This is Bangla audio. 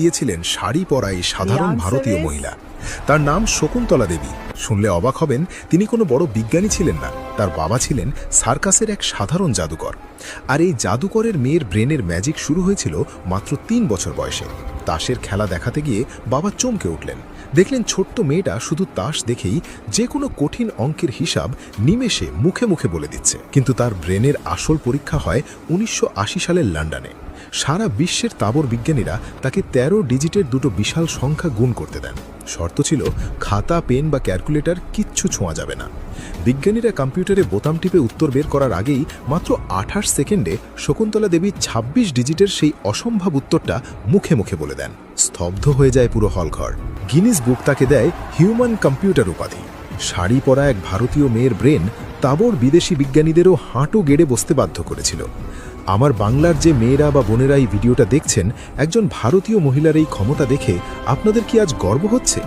দিয়েছিলেন শাড়ি পরা এই সাধারণ ভারতীয় মহিলা। তার নাম শকুন্তলা দেবী। শুনলে অবাক হবেন, তিনি কোনো বড় বিজ্ঞানী ছিলেন না। তার বাবা ছিলেন সার্কাসের এক সাধারণ জাদুকর। আর এই জাদুকরের মেয়ের ব্রেনের ম্যাজিক শুরু হয়েছিল মাত্র 3 বছর বয়সে। তাসের খেলা দেখাতে গিয়ে বাবা চমকে উঠলেন। দেখলেন ছোট্ট মেয়েটা শুধু তাস দেখেই যে কোনো কঠিন অঙ্কের হিসাব নিমেষে মুখে মুখে বলে দিচ্ছে। কিন্তু তার ব্রেনের আসল পরীক্ষা হয় 1980 সালের লন্ডনে। সারা বিশ্বের তাবর বিজ্ঞানীরা তাকে 13 ডিজিটের দুটো বিশাল সংখ্যা গুণ করতে দেন। শর্ত ছিল খাতা, পেন বা ক্যালকুলেটর কিচ্ছু ছোঁয়া যাবে না। বিজ্ঞানীরা কম্পিউটারে বোতাম টিপে উত্তর বের করার আগেই মাত্র 28 সেকেন্ডে শকুন্তলা দেবী 26 ডিজিটের সেই অসম্ভব উত্তরটা মুখে মুখে বলে দেন। স্তব্ধ হয়ে যায় পুরো হলঘর। গিনিস বুক তাকে দেয় হিউম্যান কম্পিউটার উপাধি। শাড়ি পরা এক ভারতীয় মেয়ের ব্রেন তাবর বিদেশি বিজ্ঞানীদেরও হাঁটু গেড়ে বসতে বাধ্য করেছিল। আমার বাংলার যে মেয়েরা বা বোনেরা এই ভিডিওটা দেখছেন, একজন ভারতীয় মহিলার এই ক্ষমতা দেখে আপনাদের কি আজ গর্ব হচ্ছে?